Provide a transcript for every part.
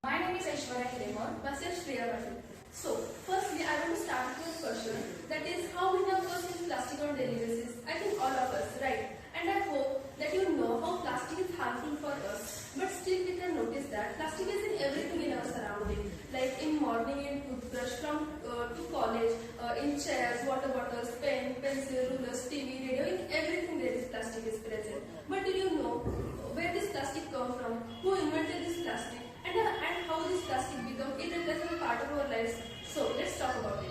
My name is Aishwarya Hiremon. Myself Shreya Patil. So, firstly, I want to start with a question, that is, how we have using plastic on daily basis. I think all of us, right? And I hope that you know how plastic is harmful for us. But still, we can notice that plastic is in everything in our surrounding. Like in morning, in toothbrush, from to college, in chairs, water bottles, pen, pencil, rulers, TV, radio, in everything there is plastic is present. But do you know where this plastic come from? Who invented this plastic? And how this plastic become irreplaceable part of our lives. So let's talk about it.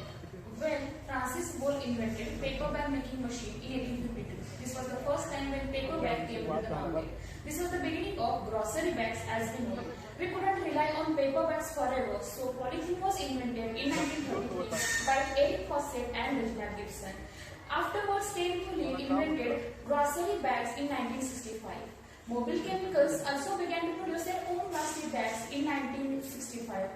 Well, Francis Boal invented paper bag making machine in 1852. This was the first time when paper bag came to the market. This was the beginning of grocery bags as we know it. We couldn't rely on paper bags forever, so polythene was invented in 1933 by Eric Fawcett and Reginald Gibson. Afterwards, Stanley Lee invented grocery bags in 1965. Mobil Chemicals also began to produce their own plastic bags in 1965.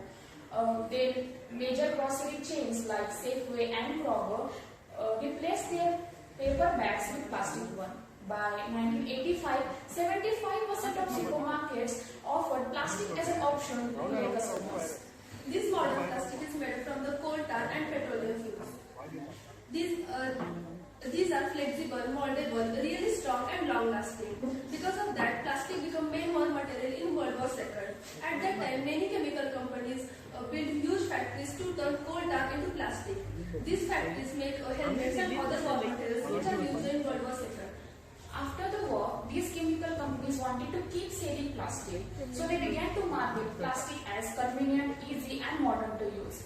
Then major grocery chains like Safeway and Kroger replaced their paper bags with plastic one. By 1985, 75% of supermarkets offered plastic as an option to their customers. This modern plastic is made from the coal tar and petroleum fuels. These are flexible, moldable, really strong and long-lasting. Because of that, plastic became main war material in World War II. At that time, many chemical companies built huge factories to turn coal tar into plastic. These factories make helmets and other war materials which are used in World War II. After the war, these chemical companies wanted to keep selling plastic, so they began to market plastic as convenient, easy and modern to use.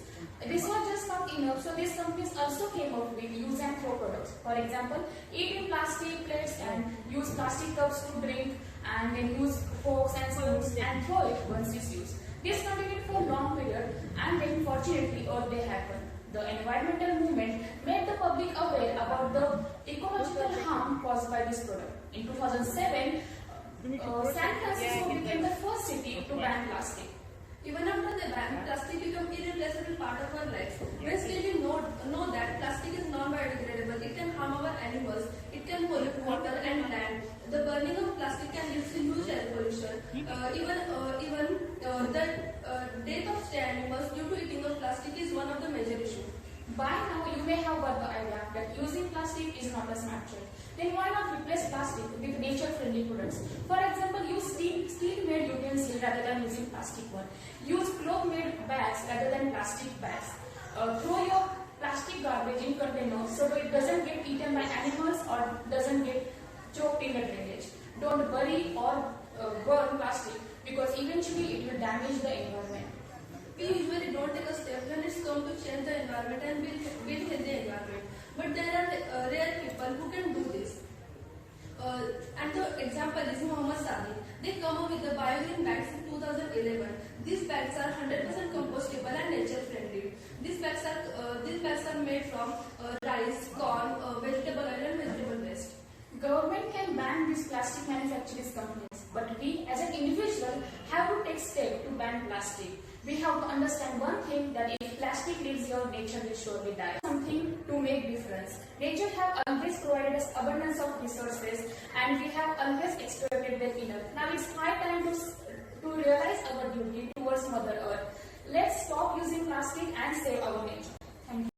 This was just not enough, so these companies also came up with use and throw products. For example, eat in plastic plates and use plastic cups to drink, and then use forks and spoons and throw it once it's used. This continued for a long period, and then fortunately Earth Day happened. The environmental movement made the public aware about the ecological harm caused by this product. In 2007, San Francisco became the first city to ban plastic. Even after the ban, plastic became irreplaceable part of our lives. But still we know that plastic is non-biodegradable. It can harm our animals. It can pollute water and land. The burning of plastic can lead to huge air pollution. Even the death of stray animals due to eating of plastic is one of the major issues. By now, you may have got the idea that using plastic is not a smart choice. Then why not replace plastic with nature-friendly products? For example, use steel-made utensils rather than using plastic one. Use cloth-made bags rather than plastic bags. Throw your plastic garbage in containers so that it doesn't get eaten by animals or doesn't get choked in the drainage. Don't bury or burn plastic because eventually it will damage the environment. We usually don't take a step when it's come to change the environment and build healthy environment. But there are rare people who can do this. And the example is Muhammad Sadi. They come up with the BioGreen bags in 2011. These bags are 100% compostable and nature friendly. These bags are made from rice, corn, vegetable oil and vegetable waste. Government can ban these plastic manufacturing companies, but we as an individual have to take steps to ban plastic. We have to understand one thing, that if plastic leaves here, nature will surely die. Something to make difference. Nature have always provided us abundance of resources and we have always exploited them enough. Now it's high time to realize our duty towards Mother Earth. Let's stop using plastic and save our nature.